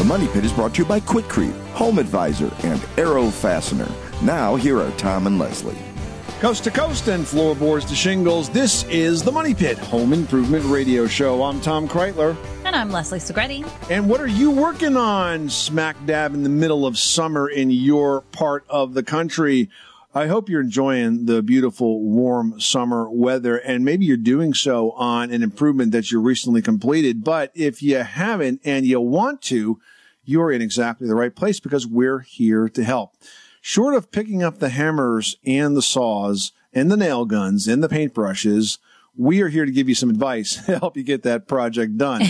Money Pit is brought to you by Quikrete, Home Advisor, and Aero Fastener. Now, here are Tom and Leslie. Coast to coast and floorboards to shingles, this is the Money Pit Home Improvement Radio Show. I'm Tom Kreitler. And I'm Leslie Segretti. And what are you working on smack dab in the middle of summer in your part of the country? I hope you're enjoying the beautiful, warm summer weather, and maybe you're doing so on an improvement that you recently completed. But if you haven't and you want to, you're in exactly the right place because we're here to help. Short of picking up the hammers and the saws and the nail guns and the paintbrushes, we are here to give you some advice to help you get that project done.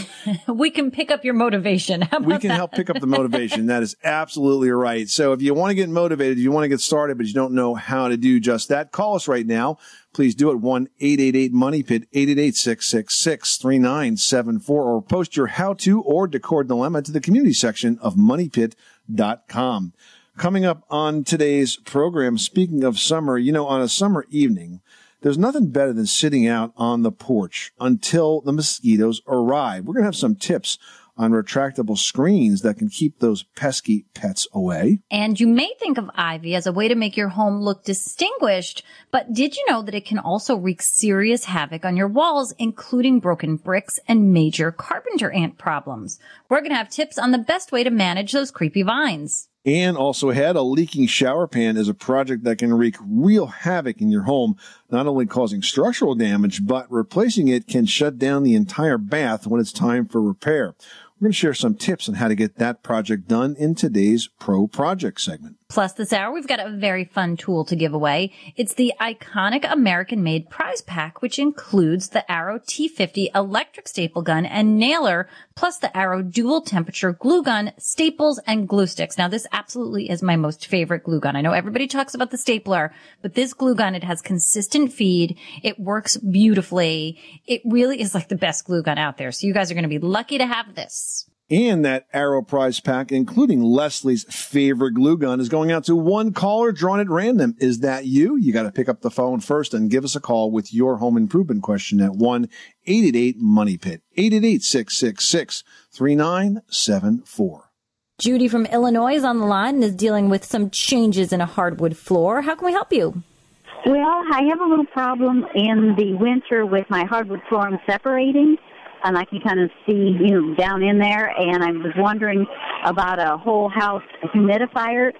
We can pick up your motivation. How about we can that? help pick up the motivation. That is absolutely right. So if you want to get motivated, if you want to get started, but you don't know how to do just that, call us right now. Please do it. 1-888-MONEY-PIT, 888-666-3974, or post your how-to or decor dilemma to the community section of moneypit.com. Coming up on today's program, speaking of summer, on a summer evening, there's nothing better than sitting out on the porch until the mosquitoes arrive. We're going to have some tips on retractable screens that can keep those pesky pets away. And you may think of ivy as a way to make your home look distinguished, but did you know that it can also wreak serious havoc on your walls, including broken bricks and major carpenter ant problems? We're going to have tips on the best way to manage those creepy vines. And also ahead, a leaking shower pan is a project that can wreak real havoc in your home, not only causing structural damage, but replacing it can shut down the entire bath when it's time for repair. We're going to share some tips on how to get that project done in today's Pro Project segment. Plus, this hour, we've got a very fun tool to give away. It's the iconic American-made prize pack, which includes the Arrow T50 electric staple gun and nailer, plus the Arrow dual temperature glue gun, staples, and glue sticks. Now, this absolutely is my most favorite glue gun. I know everybody talks about the stapler, but this glue gun, it has consistent feed. It works beautifully. It really is like the best glue gun out there. So you guys are going to be lucky to have this. And that Arrow prize pack, including Leslie's favorite glue gun, is going out to one caller drawn at random. Is that you? You got to pick up the phone first and give us a call with your home improvement question at 1-888-MONEY-PIT, 888-666-3974. Judy from Illinois is on the line and is dealing with some changes in a hardwood floor. How can we help you? Well, I have a little problem in the winter with my hardwood flooring separating. And I can kind of see, down in there. And I was wondering about a whole house humidifier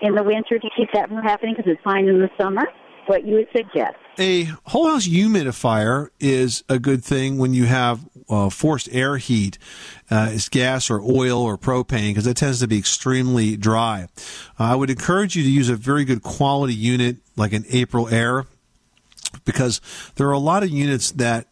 in the winter to keep that from happening because it's fine in the summer. What you would suggest? A whole house humidifier is a good thing when you have forced air heat. It's gas or oil or propane because it tends to be extremely dry. I would encourage you to use a very good quality unit like an April Air because there are a lot of units that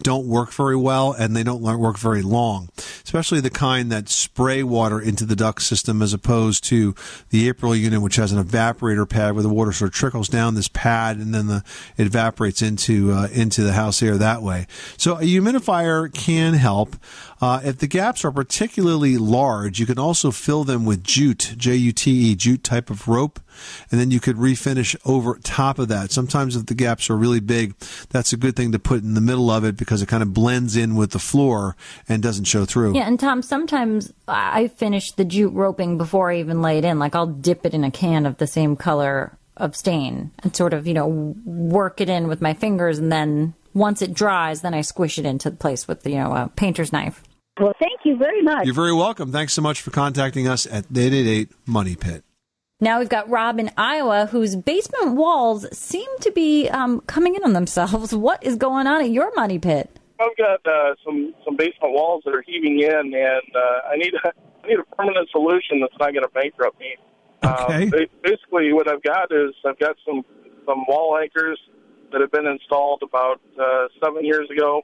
don't work very well, and they don't work very long, especially the kind that spray water into the duct system as opposed to the April unit, which has an evaporator pad where the water sort of trickles down this pad and then it evaporates into the house air that way. So a humidifier can help. If the gaps are particularly large, you can also fill them with jute, J-U-T-E, jute type of rope, and then you could refinish over top of that. Sometimes if the gaps are really big, that's a good thing to put in the middle of it because it kind of blends in with the floor and doesn't show through. Yeah, and Tom, sometimes I finish the jute roping before I even lay it in. Like I'll dip it in a can of the same color of stain and sort of, work it in with my fingers, and then once it dries, then I squish it into place with, a painter's knife. Well, thank you very much. You're very welcome. Thanks so much for contacting us at 888-MONEY-PIT. Now we've got Rob in Iowa, whose basement walls seem to be coming in on themselves. What is going on at your Money Pit? I've got some basement walls that are heaving in, and I need a permanent solution that's not going to bankrupt me. Okay. Basically, what I've got is I've got some wall anchors that have been installed about 7 years ago.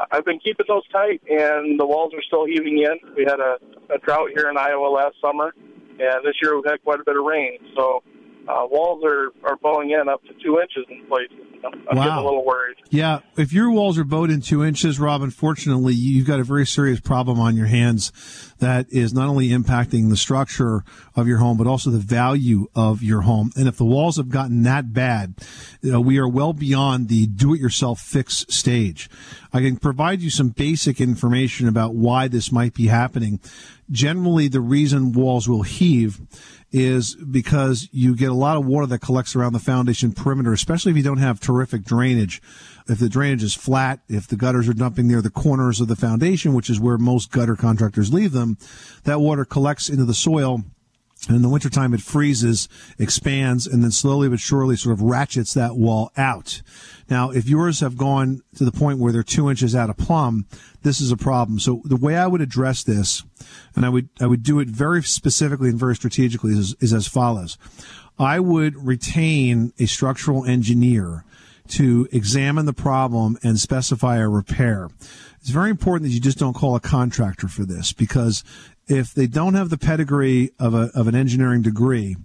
I've been keeping those tight, and the walls are still heaving in. We had a drought here in Iowa last summer, and this year we've had quite a bit of rain. So walls are bowing in up to 2 inches in places. I'm getting a little worried. Yeah, if your walls are bowed in 2 inches, Rob, unfortunately, you've got a very serious problem on your hands that is not only impacting the structure of your home, but also the value of your home. And if the walls have gotten that bad, we are well beyond the do-it-yourself fix stage. I can provide you some basic information about why this might be happening. Generally, the reason walls will heave is because you get a lot of water that collects around the foundation perimeter, especially if you don't have terrific drainage. If the drainage is flat, if the gutters are dumping near the corners of the foundation, which is where most gutter contractors leave them, that water collects into the soil. And in the wintertime, it freezes, expands, and then slowly but surely sort of ratchets that wall out. Now, if yours have gone to the point where they're 2 inches out of plumb, this is a problem. So the way I would address this, and I would do it very specifically and very strategically, is as follows. I would retain a structural engineer to examine the problem and specify a repair. It's very important that you just don't call a contractor for this, because if they don't have the pedigree of an engineering degree,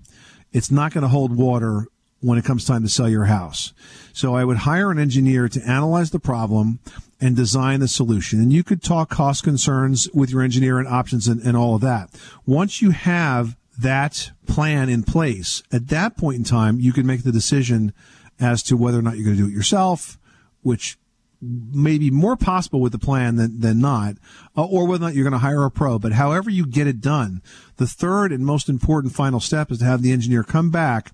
it's not going to hold water when it comes time to sell your house. So I would hire an engineer to analyze the problem and design the solution. And you could talk cost concerns with your engineer and options and all of that. Once you have that plan in place, at that point in time, you can make the decision as to whether or not you're going to do it yourself, which may be more possible with the plan than not, or whether or not you're going to hire a pro. But however you get it done, the third and most important final step is to have the engineer come back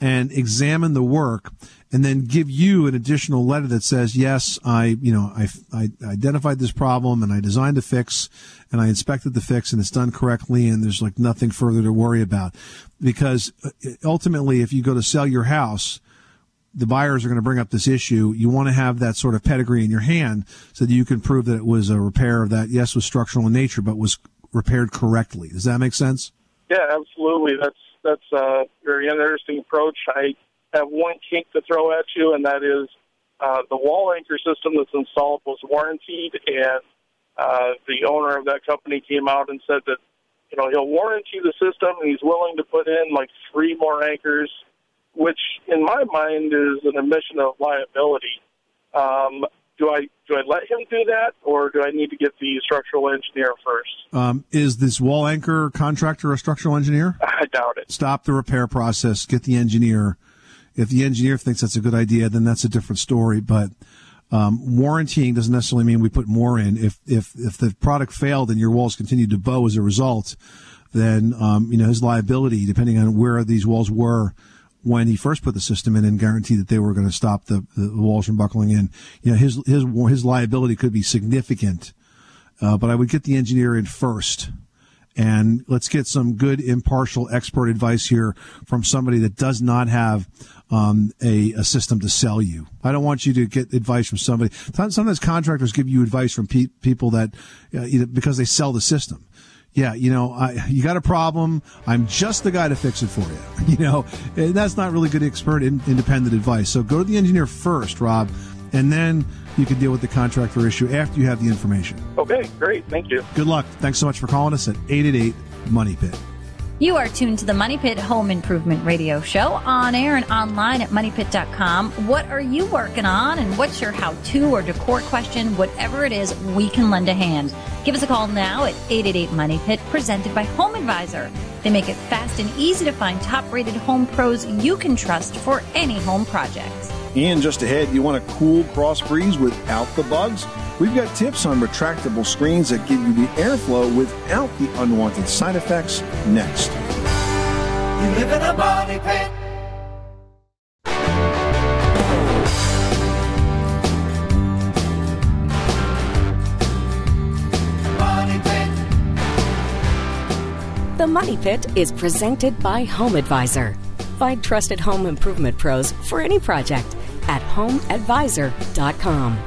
and examine the work and then give you an additional letter that says, yes, I identified this problem and I designed a fix and I inspected the fix and it's done correctly and there's like nothing further to worry about. Because ultimately, if you go to sell your house, the buyers are going to bring up this issue. You want to have that sort of pedigree in your hand so that you can prove that it was a repair of that, yes, was structural in nature, but was repaired correctly. Does that make sense? Yeah, absolutely. That's a very interesting approach. I have one kink to throw at you, and that is the wall anchor system that's installed was warrantied, and the owner of that company came out and said that, he'll warranty the system, and he's willing to put in like 3 more anchors, which in my mind is an admission of liability. Do I let him do that, or do I need to get the structural engineer first? Is this wall anchor contractor a structural engineer? I doubt it. Stop the repair process. Get the engineer. If the engineer thinks that's a good idea, then that's a different story. But warrantying doesn't necessarily mean we put more in. If the product failed and your walls continued to bow as a result, then his liability, depending on where these walls were when he first put the system in and guaranteed that they were going to stop the walls from buckling in, his liability could be significant. But I would get the engineer in first. And let's get some good, impartial, expert advice here from somebody that does not have a system to sell you. I don't want you to get advice from somebody. Sometimes contractors give you advice from people that because they sell the system. Yeah, you got a problem. I'm just the guy to fix it for you. And that's not really good expert independent advice. So go to the engineer first, Rob, and then you can deal with the contractor issue after you have the information. Okay, great. Thank you. Good luck. Thanks so much for calling us at 888-MONEY-PIT. You are tuned to the Money Pit Home Improvement Radio Show, on air and online at MoneyPit.com. What are you working on, and what's your how-to or decor question? Whatever it is, we can lend a hand. Give us a call now at 888-MONEY-PIT, presented by Home Advisor. They make it fast and easy to find top-rated home pros you can trust for any home projects. And just ahead, you want a cool cross breeze without the bugs? We've got tips on retractable screens that give you the airflow without the unwanted side effects next. You live in a money pit. Money Pit. The Money Pit is presented by Home Advisor. Find trusted home improvement pros for any project at HomeAdvisor.com.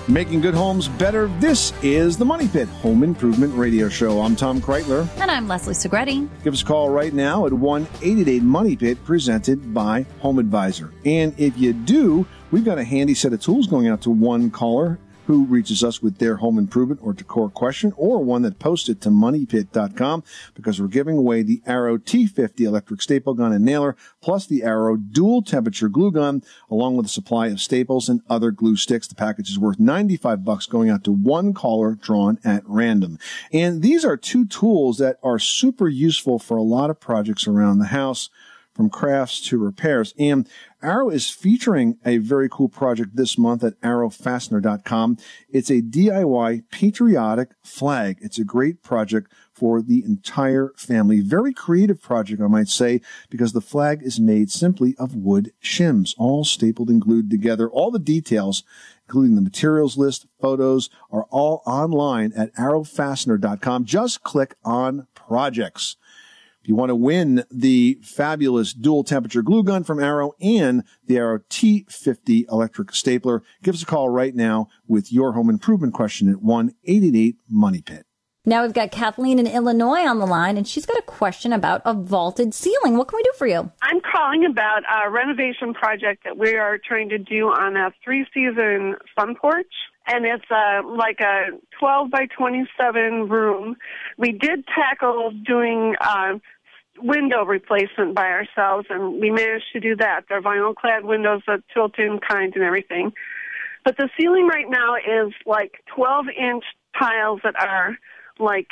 Making good homes better. This is the Money Pit Home Improvement Radio Show. I'm Tom Kreitler. And I'm Leslie Segretti. Give us a call right now at 1-888-MONEY-PIT, presented by Home Advisor. And if you do, we've got a handy set of tools going out to one caller who reaches us with their home improvement or decor question, or one that posts it to moneypit.com, because we're giving away the Arrow T50 electric staple gun and nailer, plus the Arrow dual temperature glue gun, along with a supply of staples and other glue sticks. The package is worth $95, going out to one caller drawn at random. And these are two tools that are super useful for a lot of projects around the house, from crafts to repairs. And Arrow is featuring a very cool project this month at arrowfastener.com. It's a DIY patriotic flag. It's a great project for the entire family. Very creative project, I might say, because the flag is made simply of wood shims, all stapled and glued together. All the details, including the materials list, photos, are all online at arrowfastener.com. Just click on projects. If you want to win the fabulous dual temperature glue gun from Arrow and the Arrow T50 electric stapler, give us a call right now with your home improvement question at 1-888-MONEYPIT. Now we've got Kathleen in Illinois on the line, and she's got a question about a vaulted ceiling. What can we do for you? I'm calling about a renovation project that we are trying to do on a 3-season sun porch. And it's like a 12 by 27 room. We did tackle doing window replacement by ourselves, and we managed to do that. They're vinyl-clad windows that tilt in kind and everything. But the ceiling right now is like 12-inch tiles that are like,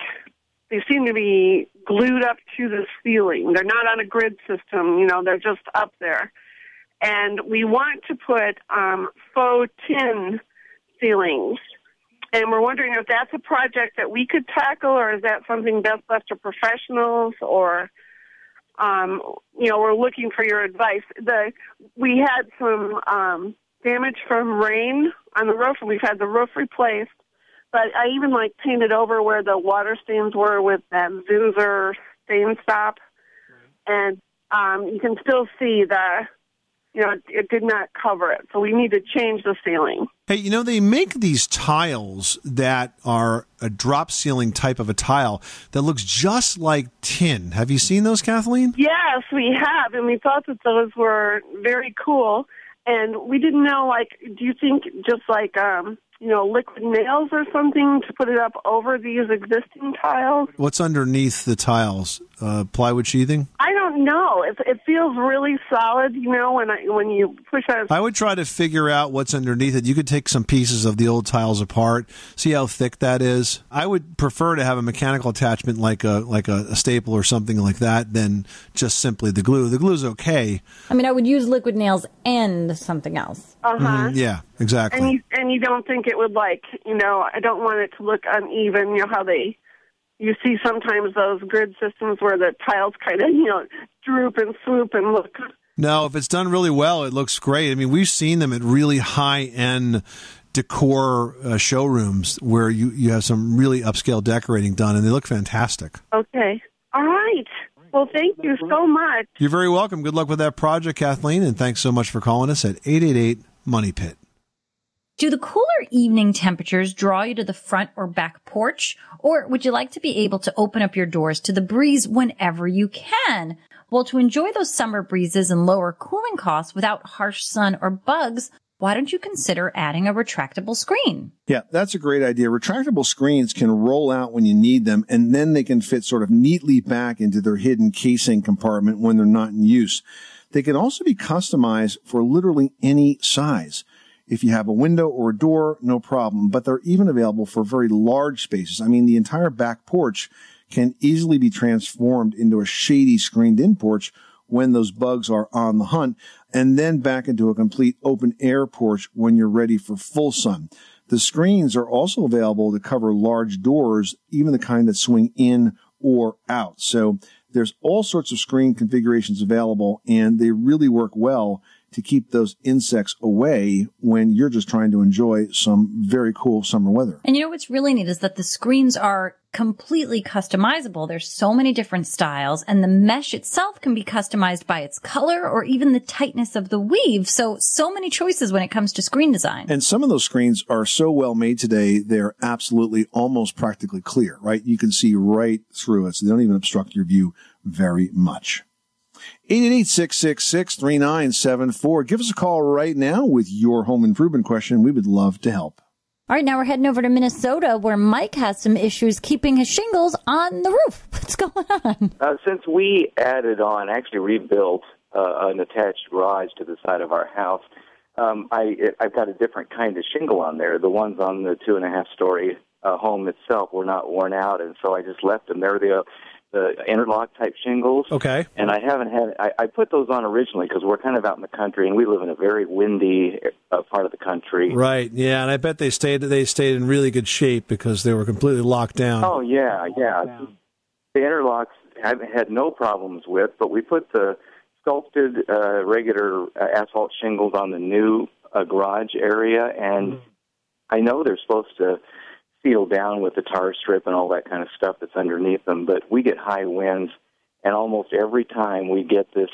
they seem to be glued up to the ceiling. They're not on a grid system, you know, they're just up there. And we want to put faux tin ceilings. And we're wondering if that's a project that we could tackle, or is that something best left to professionals, or, you know, we're looking for your advice. We had some damage from rain on the roof, and we've had the roof replaced. But I even, like, painted over where the water stains were with that Zinsser stain stop. And you can still see it did not cover it. So we need to change the ceiling. Hey, you know, they make these tiles that are a drop ceiling type of a tile that looks just like tin. Have you seen those, Kathleen? Yes, we have. And we thought that those were very cool. And we didn't know, like, do you think just like, liquid nails or something to put it up over these existing tiles? What's underneath the tiles? Plywood sheathing? I don't know. It feels really solid, you know, when you push on. I would try to figure out what's underneath it. You could take some pieces of the old tiles apart, see how thick that is. I would prefer to have a mechanical attachment like a staple or something like that than just simply the glue. The glue's okay. I mean, I would use liquid nails and something else. Uh-huh. Yeah, exactly. And you don't think it would, like, you know, I don't want it to look uneven, you know, how you see sometimes those grid systems where the tiles kind of, you know, droop and swoop and look. No, if it's done really well, it looks great. I mean, we've seen them at really high-end decor showrooms where you have some really upscale decorating done, and they look fantastic. Okay. All right. Well, thank you so much. You're very welcome. Good luck with that project, Kathleen, and thanks so much for calling us at 888-MONEYPIT. Do the cooler evening temperatures draw you to the front or back porch? Or would you like to be able to open up your doors to the breeze whenever you can? Well, to enjoy those summer breezes and lower cooling costs without harsh sun or bugs, why don't you consider adding a retractable screen? Yeah, that's a great idea. Retractable screens can roll out when you need them, and then they can fit sort of neatly back into their hidden casing compartment when they're not in use. They can also be customized for literally any size. If you have a window or a door, no problem, but they're even available for very large spaces. I mean, the entire back porch can easily be transformed into a shady screened-in porch when those bugs are on the hunt, and then back into a complete open-air porch when you're ready for full sun. The screens are also available to cover large doors, even the kind that swing in or out. So there's all sorts of screen configurations available, and they really work well to keep those insects away when you're just trying to enjoy some very cool summer weather. And you know what's really neat is that the screens are completely customizable. There's so many different styles, and the mesh itself can be customized by its color or even the tightness of the weave. So many choices when it comes to screen design. And some of those screens are so well made today, they're absolutely almost practically clear, right? You can see right through it, so they don't even obstruct your view very much. 888-666-3974. Give us a call right now with your home improvement question. We would love to help. All right, now we're heading over to Minnesota, where Mike has some issues keeping his shingles on the roof. What's going on? Since we added on, actually rebuilt an attached garage to the side of our house, I've got a different kind of shingle on there. The ones on the 2.5-story home itself were not worn out, and so I just left them. They're the interlock type shingles. Okay. And I haven't had. I put those on originally because we're kind of out in the country, and we live in a very windy part of the country. Right. Yeah, and I bet they stayed in really good shape because they were completely locked down. Oh yeah. The interlocks I've had no problems with, but we put the sculpted regular asphalt shingles on the new garage area, and I know they're supposed to seal down with the tar strip and all that kind of stuff that's underneath them, but we get high winds, and almost every time we get this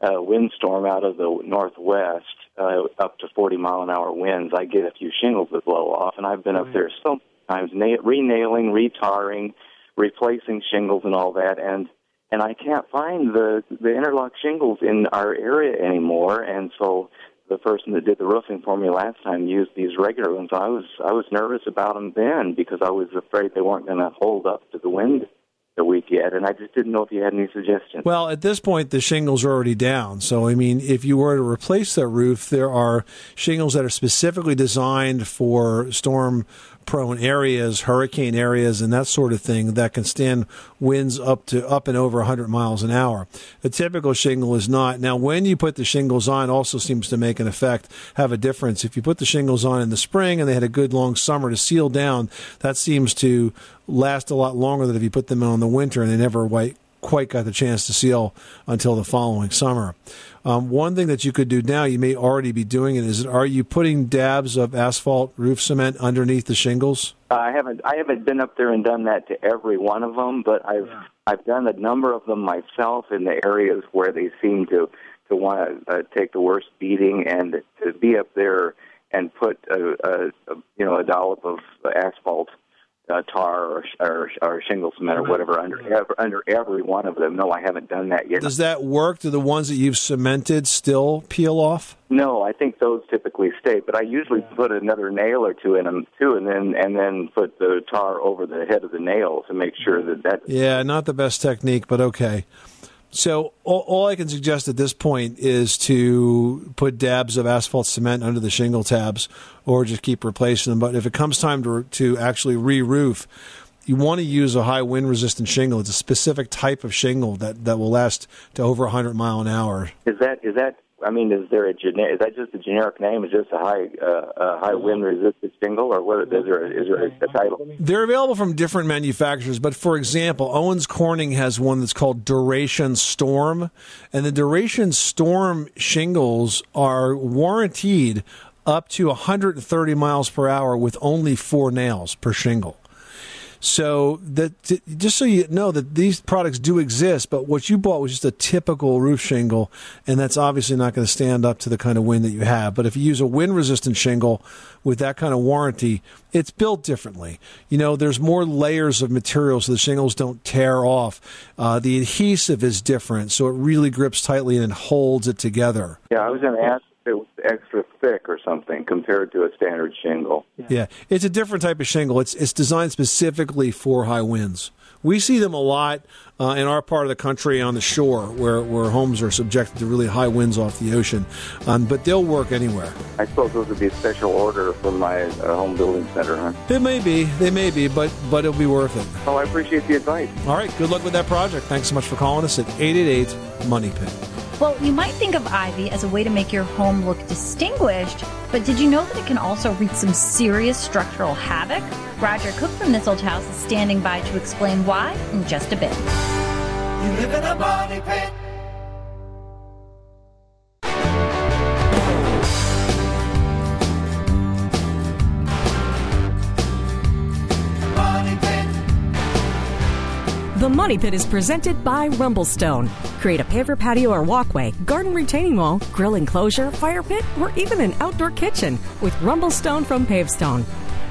windstorm out of the northwest, up to 40-mile-an-hour winds, I get a few shingles that blow off, and I've been up there so many times, re-nailing, re-tarring, replacing shingles and all that, and I can't find the interlock shingles in our area anymore, and so the person that did the roofing for me last time used these regular ones. I was nervous about them then because I was afraid they weren't going to hold up to the wind that we get, and I just didn't know if you had any suggestions. Well, at this point, the shingles are already down. So, I mean, if you were to replace that roof, there are shingles that are specifically designed for storm-prone areas, hurricane areas, and that sort of thing that can stand winds up and over 100 miles an hour. A typical shingle is not. Now, when you put the shingles on, also seems to make an effect, have a difference. If you put the shingles on in the spring and they had a good long summer to seal down, that seems to last a lot longer than if you put them on in the winter and they never quite got the chance to seal until the following summer. One thing that you could do now, you may already be doing it, is are you putting dabs of asphalt roof cement underneath the shingles? I haven't been up there and done that to every one of them, but I've done a number of them myself in the areas where they seem to want to take the worst beating, and to be up there and put a dollop of asphalt tar or shingle cement or whatever under every one of them. No, I haven't done that yet. Does that work? Do the ones that you've cemented still peel off? No, I think those typically stay, but I usually put another nail or two in them too, and then put the tar over the head of the nail to make sure that. Yeah, not the best technique, but okay. So all I can suggest at this point is to put dabs of asphalt cement under the shingle tabs, or just keep replacing them. But if it comes time to actually re-roof, you want to use a high wind-resistant shingle. It's a specific type of shingle that will last to over 100 mile an hour. Is that? I mean, is that just a generic name? Is just a high wind resistant shingle, or what? Is there a title? They're available from different manufacturers, but for example, Owens Corning has one that's called Duration Storm, and the Duration Storm shingles are warranted up to 130 miles per hour with only 4 nails per shingle. So just so you know that these products do exist, but what you bought was just a typical roof shingle, and that's obviously not going to stand up to the kind of wind that you have. But if you use a wind-resistant shingle with that kind of warranty, it's built differently. You know, there's more layers of material so the shingles don't tear off. The adhesive is different, so it really grips tightly and holds it together. Yeah, I was going to ask if it was extra thick or something compared to a standard shingle. Yeah, it's a different type of shingle. It's designed specifically for high winds. We see them a lot in our part of the country on the shore where homes are subjected to really high winds off the ocean. But they'll work anywhere. I suppose those would be a special order from my home building center, huh? They may be, but it'll be worth it. Oh, I appreciate the advice. All right, good luck with that project. Thanks so much for calling us at 888-MONEY-PIT. Well, you might think of ivy as a way to make your home look distinguished, but did you know that it can also wreak some serious structural havoc? Roger Cook from This Old House is standing by to explain why in just a bit. You live in a money pit. The Money Pit is presented by Rumblestone. Create a paver patio or walkway, garden retaining wall, grill enclosure, fire pit, or even an outdoor kitchen with Rumblestone from Pavestone.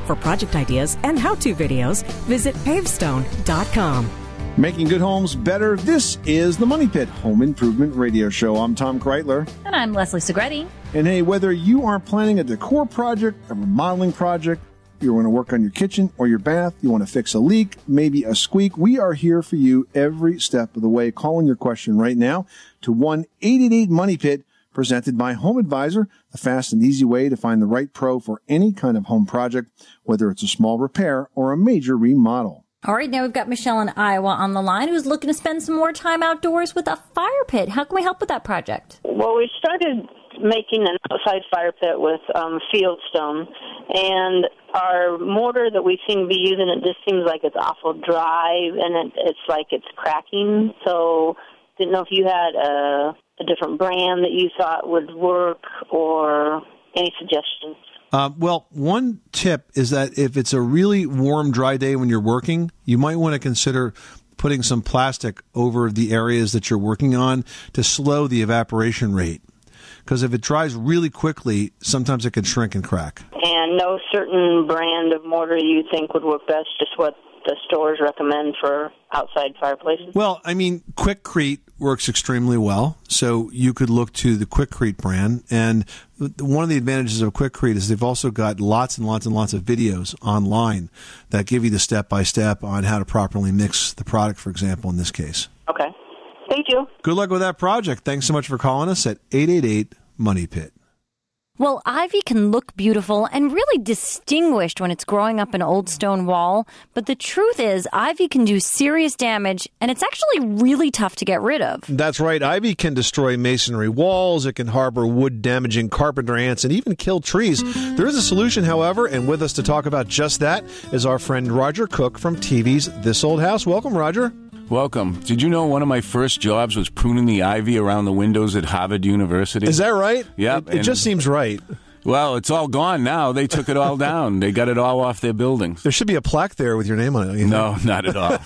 For project ideas and how-to videos, visit pavestone.com. Making good homes better. This is the Money Pit Home Improvement Radio Show. I'm Tom Kreitler. And I'm Leslie Segretti. And hey, whether you are planning a decor project, a remodeling project, you want to work on your kitchen or your bath, you want to fix a leak, maybe a squeak, we are here for you every step of the way. Call in your question right now to 1-888-MONEY-PIT, presented by Home Advisor, the fast and easy way to find the right pro for any kind of home project, whether it's a small repair or a major remodel. All right, now we've got Michelle in Iowa on the line who's looking to spend some more time outdoors with a fire pit. How can we help with that project? Well, we started making an outside fire pit with fieldstone, and our mortar that we seem to be using, it just seems like it's awful dry, and it's like it's cracking. So didn't know if you had a different brand that you thought would work or any suggestions. Well, one tip is that if it's a really warm, dry day when you're working, you might want to consider putting some plastic over the areas that you're working on to slow the evaporation rate. Because if it dries really quickly, sometimes it can shrink and crack. And no certain brand of mortar you think would work best, just what the stores recommend for outside fireplaces? Well, I mean, Quikrete works extremely well, so you could look to the Quikrete brand. And one of the advantages of Quikrete is they've also got lots and lots and lots of videos online that give you the step-by-step on how to properly mix the product, for example, in this case. Okay. Thank you. Good luck with that project. Thanks so much for calling us at 888-MONEY-PIT. Well, ivy can look beautiful and really distinguished when it's growing up an old stone wall. But the truth is, ivy can do serious damage, and it's actually really tough to get rid of. That's right. Ivy can destroy masonry walls. It can harbor wood-damaging carpenter ants and even kill trees. There is a solution, however, and with us to talk about just that is our friend Roger Cook from TV's This Old House. Welcome, Roger. Welcome. Did you know one of my first jobs was pruning the ivy around the windows at Harvard University? Is that right? Yeah. It just seems right. Well, it's all gone now. They took it all down. They got it all off their buildings. There should be a plaque there with your name on it. No, not at all.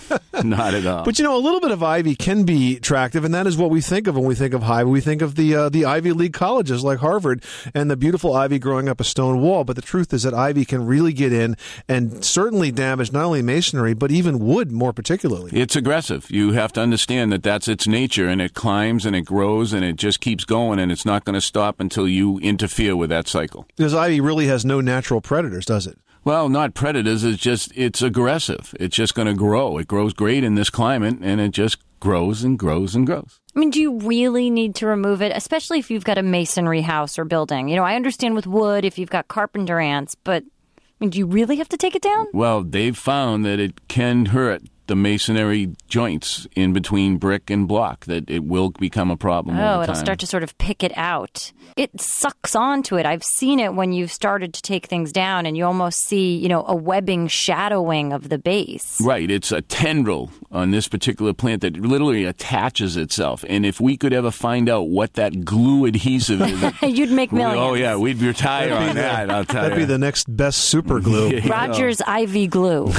Not at all. But, you know, a little bit of ivy can be attractive, and that is what we think of when we think of ivy. We think of the Ivy League colleges like Harvard and the beautiful ivy growing up a stone wall. But the truth is that ivy can really get in and certainly damage not only masonry, but even wood more particularly. It's aggressive. You have to understand that that's its nature, and it climbs and it grows and it just keeps going, and it's not going to stop until you interfere with that cycle. Because ivy really has no natural predators, does it? Well, not predators. It's aggressive. It's just going to grow. It grows great in this climate, and it just grows and grows and grows. I mean, do you really need to remove it, especially if you've got a masonry house or building? You know, I understand with wood if you've got carpenter ants, but I mean, do you really have to take it down? Well, they've found that it can hurt the masonry joints in between brick and block, that it will become a problem over time. It'll start to sort of pick it out. It sucks onto it. I've seen it when you've started to take things down and you almost see, you know, a webbing shadowing of the base. Right. It's a tendril on this particular plant that literally attaches itself. And if we could ever find out what that glue adhesive is... You'd make millions. Oh, yeah. We'd retire on that, I'll tell you. That'd be the next best super glue. Roger's Ivy glue.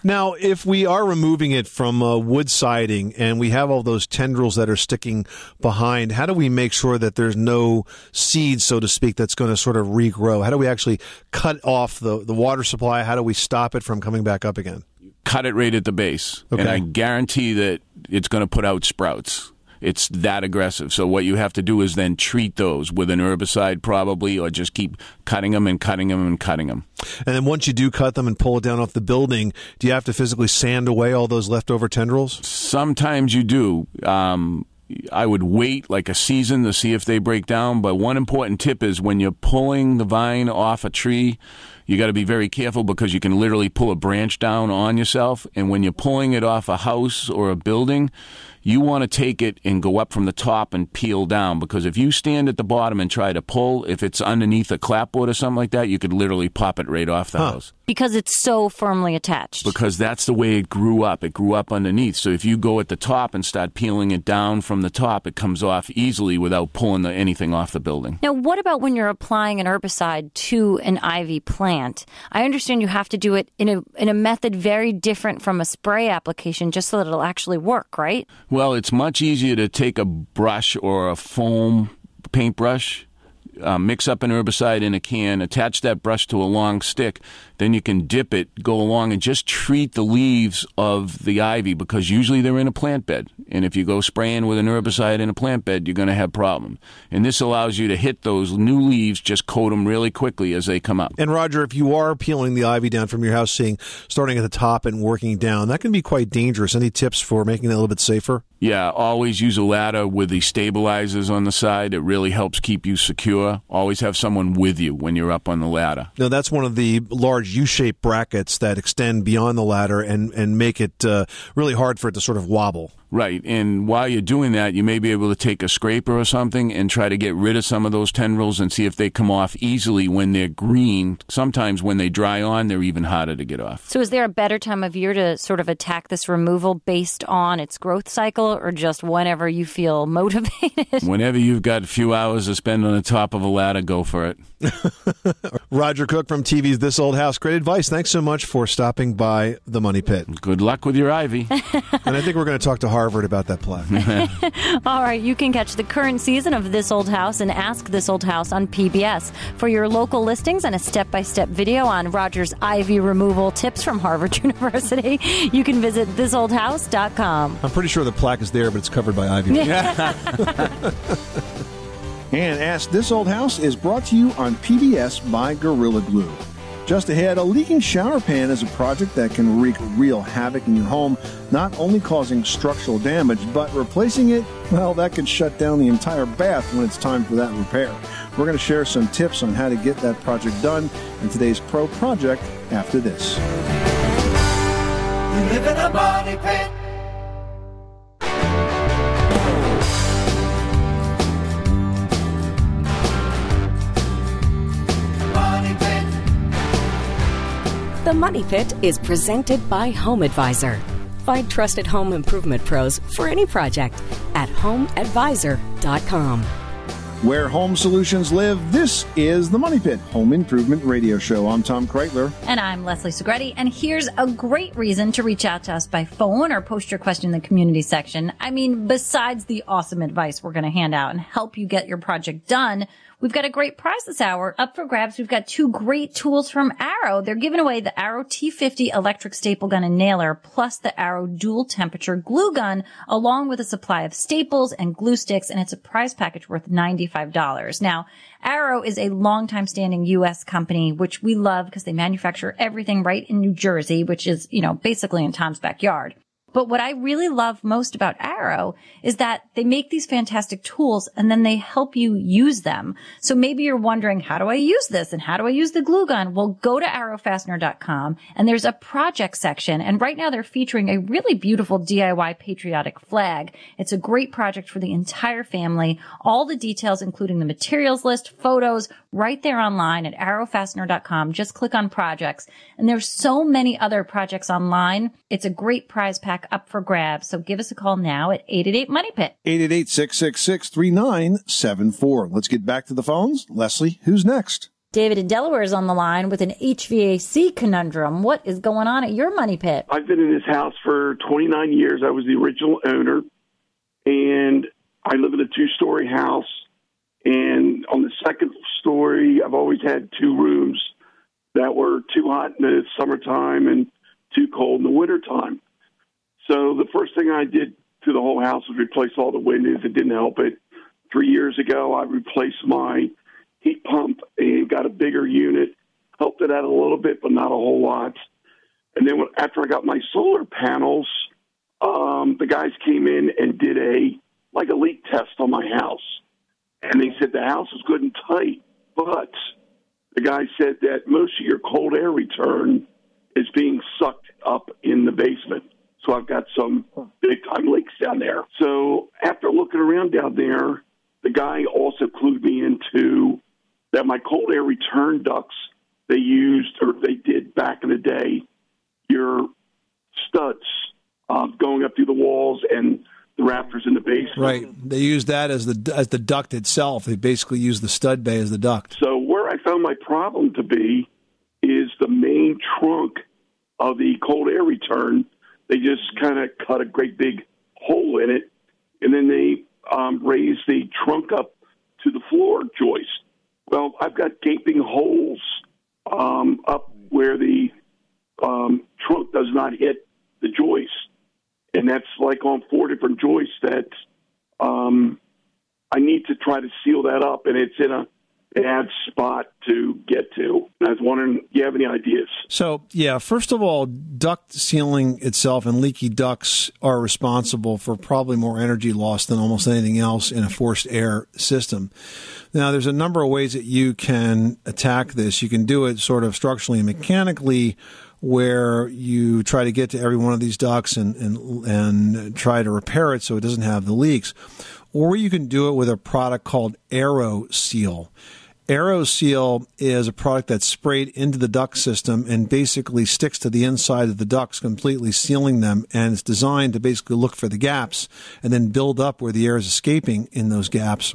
Now, if we are removing it from wood siding and we have all those tendrils that are sticking behind, how do we make sure that there's no seeds, so to speak, that's going to sort of regrow? How do we actually cut off the water supply? How do we stop it from coming back up again? Cut it right at the base. Okay. And I guarantee that it's going to put out sprouts. It's that aggressive. So what you have to do is then treat those with an herbicide probably, or just keep cutting them and cutting them and cutting them. And then once you do cut them and pull it down off the building, do you have to physically sand away all those leftover tendrils? Sometimes you do. I would wait like a season to see if they break down. But one important tip is when you're pulling the vine off a tree, you got to be very careful because you can literally pull a branch down on yourself. And when you're pulling it off a house or a building, you want to take it and go up from the top and peel down, because if you stand at the bottom and try to pull, if it's underneath a clapboard or something like that, you could literally pop it right off the house. Because it's so firmly attached. Because that's the way it grew up. It grew up underneath. So if you go at the top and start peeling it down from the top, it comes off easily without pulling anything off the building. Now, what about when you're applying an herbicide to an ivy plant? I understand you have to do it in a method very different from a spray application just so that it'll actually work, right? Well, it's much easier to take a brush or a foam paintbrush mix up an herbicide in a can, attach that brush to a long stick, then you can dip it, go along, and just treat the leaves of the ivy, because usually they're in a plant bed. And if you go spraying with an herbicide in a plant bed, you're going to have problems. And this allows you to hit those new leaves, just coat them really quickly as they come up. And Roger, if you are peeling the ivy down from your house, starting at the top and working down, that can be quite dangerous. Any tips for making it a little bit safer? Yeah, always use a ladder with the stabilizers on the side. It really helps keep you secure. Always have someone with you when you're up on the ladder. Now, that's one of the large U-shaped brackets that extend beyond the ladder and make it really hard for it to sort of wobble. Right, and while you're doing that, you may be able to take a scraper or something and try to get rid of some of those tendrils and see if they come off easily when they're green. Sometimes when they dry on, they're even harder to get off. So is there a better time of year to sort of attack this removal based on its growth cycle, or just whenever you feel motivated? Whenever you've got a few hours to spend on the top of a ladder, go for it. Roger Cook from TV's This Old House. Great advice. Thanks so much for stopping by the Money Pit. Good luck with your ivy. And I think we're going to talk to Harvard about that plaque. All right, you can catch the current season of This Old House and Ask This Old House on PBS. For your local listings and a step-by-step video on Roger's ivy removal tips from Harvard University, you can visit thisoldhouse.com. I'm pretty sure the plaque is there, but it's covered by ivy. And Ask This Old House is brought to you on PBS by Gorilla Glue. Just ahead, a leaking shower pan is a project that can wreak real havoc in your home, not only causing structural damage, but replacing it, well, that can shut down the entire bath when it's time for that repair. We're going to share some tips on how to get that project done in today's Pro Project after this. You live in a money pit. The Money Pit is presented by Home Advisor. Find trusted home improvement pros for any project at homeadvisor.com. Where home solutions live, this is the Money Pit Home Improvement Radio Show. I'm Tom Kreitler. And I'm Leslie Segretti. And here's a great reason to reach out to us by phone or post your question in the community section. I mean, besides the awesome advice we're going to hand out and help you get your project done, we've got a great prize this hour. Up for grabs, we've got two great tools from Arrow. They're giving away the Arrow T50 electric staple gun and nailer, plus the Arrow dual temperature glue gun, along with a supply of staples and glue sticks, and it's a prize package worth $95. Now, Arrow is a longtime standing U.S. company, which we love because they manufacture everything right in New Jersey, which is, basically in Tom's backyard. But what I really love most about Arrow is that they make these fantastic tools and then they help you use them. So maybe you're wondering, how do I use this and how do I use the glue gun? Well, go to arrowfastener.com and there's a project section. And right now they're featuring a really beautiful DIY patriotic flag. It's a great project for the entire family. All the details, including the materials list, photos, right there online at arrowfastener.com. Just click on projects. And there's so many other projects online. It's a great prize pack up for grabs. So give us a call now at 888-MONEY-PIT. 888-666-3974. Let's get back to the phones. Leslie, who's next? David in Delaware is on the line with an HVAC conundrum. What is going on at your Money Pit? I've been in this house for 29 years. I was the original owner, and I live in a two-story house. And on the second story, I've always had two rooms that were too hot in the summertime and too cold in the wintertime. So the first thing I did to the whole house was replace all the windows. It didn't help it. 3 years ago, I replaced my heat pump and got a bigger unit. Helped it out a little bit, but not a whole lot. And then after I got my solar panels, the guys came in and did a leak test on my house. And they said the house is good and tight, but the guy said that most of your cold air return is being sucked up in the basement. So I've got some big-time leaks down there. So after looking around down there, the guy also clued me into that my cold air return ducts they did back in the day, your studs going up through the walls and the rafters in the basement. Right. They use that as the duct itself. They basically use the stud bay as the duct. So where I found my problem to be is the main trunk of the cold air return. They just kind of cut a great big hole in it, and then they raised the trunk up to the floor joist. I've got gaping holes up where the trunk does not hit the joist. And that's like on 4 different joists that I need to try to seal that up, and it's in a bad spot to get to. I was wondering, do you have any ideas? So, yeah, first of all, duct sealing itself and leaky ducts are responsible for probably more energy loss than almost anything else in a forced air system. Now, there's a number of ways that you can attack this. You can do it sort of structurally and mechanically, where you try to get to every one of these ducts and try to repair it so it doesn't have the leaks. Or you can do it with a product called AeroSeal. AeroSeal is a product that's sprayed into the duct system and basically sticks to the inside of the ducts, completely sealing them. And it's designed to basically look for the gaps and then build up where the air is escaping in those gaps,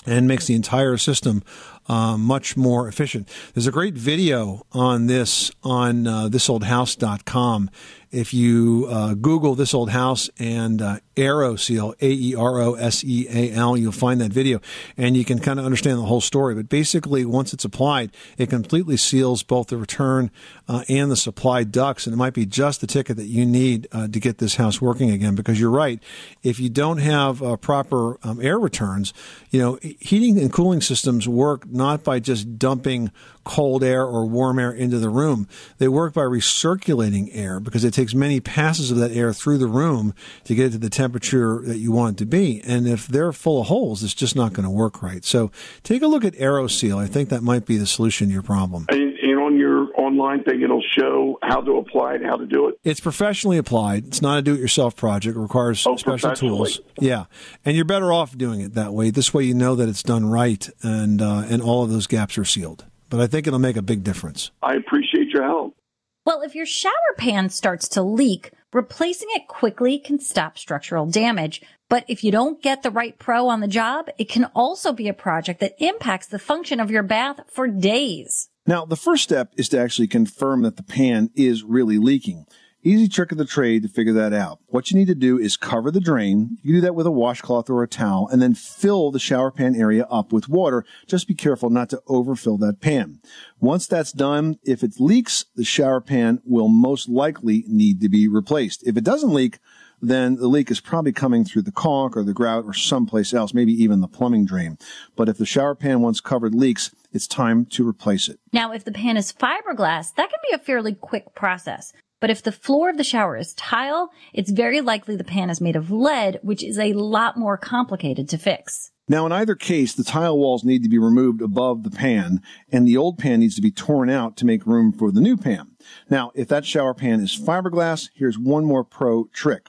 and makes the entire system much more efficient. There's a great video on this on thisoldhouse.com. If you Google This Old House and AeroSeal, AeroSeal, you'll find that video, and you can kind of understand the whole story. But basically, once it's applied, it completely seals both the return and the supply ducts, and it might be just the ticket that you need to get this house working again. Because you're right, if you don't have proper air returns, heating and cooling systems work not by just dumping cold air or warm air into the room. They work by recirculating air, because it takes many passes of that air through the room to get it to the temperature that you want it to be. And if they're full of holes, it's just not going to work right. So take a look at AeroSeal. I think that might be the solution to your problem. And on your online thing, it'll show how to apply it, how to do it. It's professionally applied. It's not a do-it-yourself project. It requires special tools. Yeah. And you're better off doing it that way. This way you know that it's done right, and all of those gaps are sealed. But I think it'll make a big difference. I appreciate your help. Well, if your shower pan starts to leak, replacing it quickly can stop structural damage. But if you don't get the right pro on the job, it can also be a project that impacts the function of your bath for days. Now, the first step is to actually confirm that the pan is really leaking. Easy trick of the trade to figure that out. What you need to do is cover the drain. You do that with a washcloth or a towel, and then fill the shower pan area up with water. Just be careful not to overfill that pan. Once that's done, if it leaks, the shower pan will most likely need to be replaced. If it doesn't leak, then the leak is probably coming through the caulk or the grout or someplace else, maybe even the plumbing drain. But if the shower pan once covered leaks, it's time to replace it. Now, if the pan is fiberglass, that can be a fairly quick process. But if the floor of the shower is tile, it's very likely the pan is made of lead, which is a lot more complicated to fix. Now, in either case, the tile walls need to be removed above the pan, and the old pan needs to be torn out to make room for the new pan. Now, if that shower pan is fiberglass, here's one more pro trick.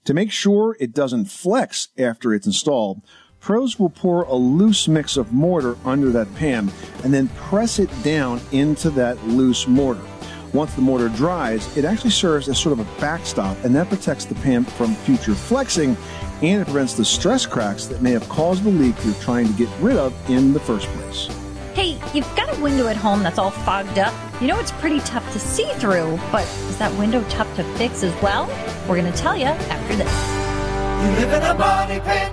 To make sure it doesn't flex after it's installed, pros will pour a loose mix of mortar under that pan and then press it down into that loose mortar. Once the mortar dries, it actually serves as sort of a backstop, and that protects the pan from future flexing, and it prevents the stress cracks that may have caused the leak you're trying to get rid of in the first place. Hey, you've got a window at home that's all fogged up. You know it's pretty tough to see through, but is that window tough to fix as well? We're going to tell you after this. You live in a money pit.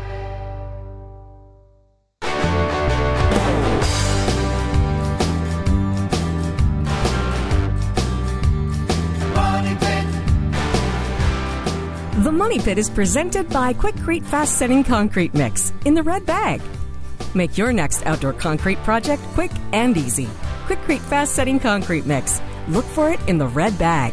The Money Pit is presented by Quikrete Fast Setting Concrete Mix in the red bag. Make your next outdoor concrete project quick and easy. Quikrete Fast Setting Concrete Mix. Look for it in the red bag.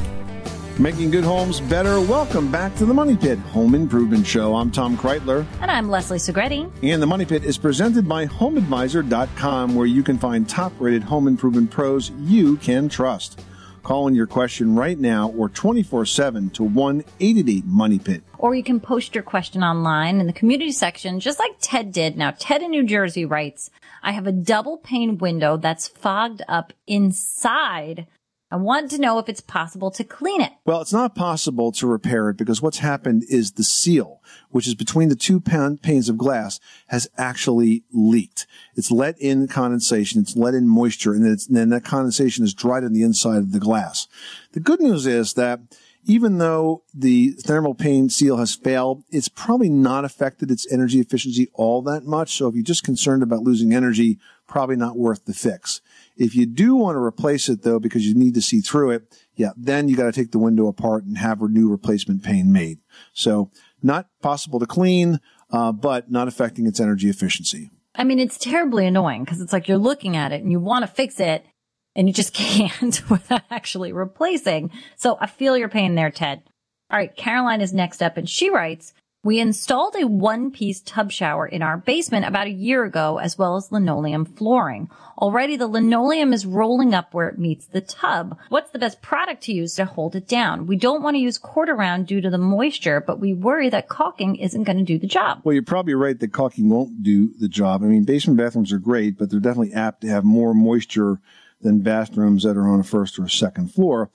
Making good homes better. Welcome back to the Money Pit Home Improvement Show. I'm Tom Kreitler. And I'm Leslie Segretti. And the Money Pit is presented by HomeAdvisor.com, where you can find top-rated home improvement pros you can trust. Call in your question right now or 24/7 to 1-888-MONEY-PIT. Or you can post your question online in the community section, just like Ted did. Now, Ted in New Jersey writes, I have a double pane window that's fogged up inside. I want to know if it's possible to clean it. Well, it's not possible to repair it because what's happened is the seal, which is between the two panes of glass, has actually leaked. It's let in condensation, it's let in moisture, and then that condensation is dried on the inside of the glass. The good news is that even though the thermal pane seal has failed, it's probably not affected its energy efficiency all that much. So if you're just concerned about losing energy, probably not worth the fix. If you do want to replace it, though, because you need to see through it, then you got to take the window apart and have a new replacement pane made. So not possible to clean, but not affecting its energy efficiency. I mean, it's terribly annoying because it's like you're looking at it and you want to fix it and you just can't without actually replacing. So I feel your pain there, Ted. All right, Caroline is next up, and she writes, we installed a one-piece tub shower in our basement about a year ago, as well as linoleum flooring. Already the linoleum is rolling up where it meets the tub. What's the best product to use to hold it down? We don't want to use quarter round due to the moisture, but we worry that caulking isn't going to do the job. Well, you're probably right that caulking won't do the job. I mean, basement bathrooms are great, but they're definitely apt to have more moisture than bathrooms that are on a first or a second floor.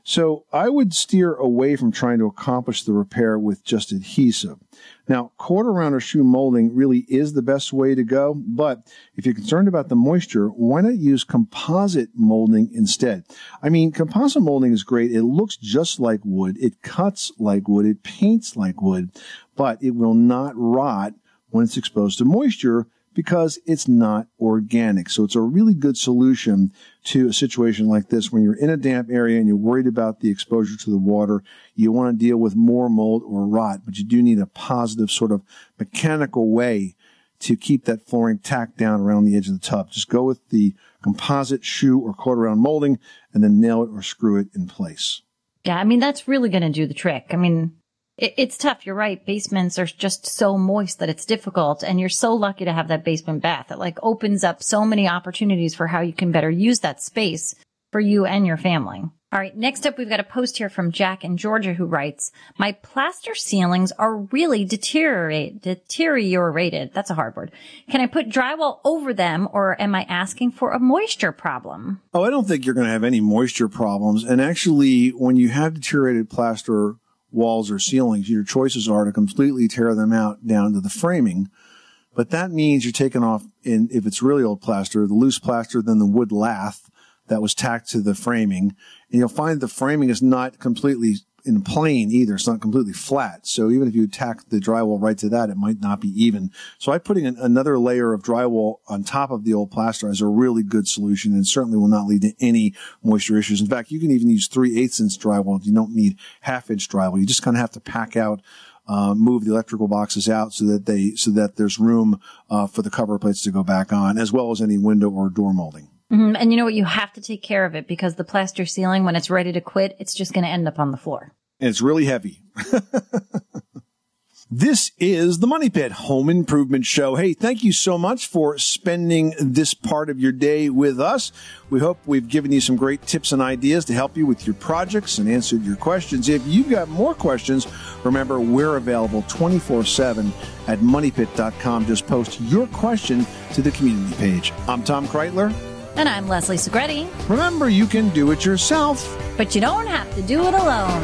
So I would steer away from trying to accomplish the repair with just adhesive. Now, quarter round or shoe molding really is the best way to go, but if you're concerned about the moisture, why not use composite molding instead? I mean, composite molding is great. It looks just like wood. It cuts like wood. It paints like wood, but it will not rot when it's exposed to moisture because it's not organic. So it's a really good solution to a situation like this. When you're in a damp area and you're worried about the exposure to the water, you want to deal with more mold or rot, but you do need a positive sort of mechanical way to keep that flooring tacked down around the edge of the tub. Just go with the composite shoe or quarter round molding and then nail it or screw it in place. Yeah, I mean, that's really going to do the trick. I mean, it's tough. You're right. Basements are just so moist that it's difficult. And you're so lucky to have that basement bath. It like opens up so many opportunities for how you can better use that space for you and your family. All right. Next up, we've got a post here from Jack in Georgia who writes, my plaster ceilings are really deteriorated. That's a hard word. Can I put drywall over them, or am I asking for a moisture problem? Oh, I don't think you're going to have any moisture problems. And actually, when you have deteriorated plaster walls or ceilings, your choices are to completely tear them out down to the framing. But that means you're taking off, if it's really old plaster, the loose plaster, then the wood lath that was tacked to the framing. And you'll find the framing is not completely in plane either. It's not completely flat. So even if you tack the drywall right to that, it might not be even. So I'm putting another layer of drywall on top of the old plaster as a really good solution, and certainly will not lead to any moisture issues. In fact, you can even use 3/8 inch drywall. You don't need 1/2 inch drywall. You just kind of have to pack out, move the electrical boxes out so that there's room for the cover plates to go back on, as well as any window or door molding. Mm-hmm. And you know what? You have to take care of it, because the plaster ceiling, when it's ready to quit, it's just going to end up on the floor. And it's really heavy. This is the Money Pit Home Improvement Show. Hey, thank you so much for spending this part of your day with us. We hope we've given you some great tips and ideas to help you with your projects and answered your questions. If you've got more questions, remember, we're available 24/7 at moneypit.com. Just post your question to the community page. I'm Tom Kreitler. And I'm Leslie Segretti. Remember, you can do it yourself, but you don't have to do it alone.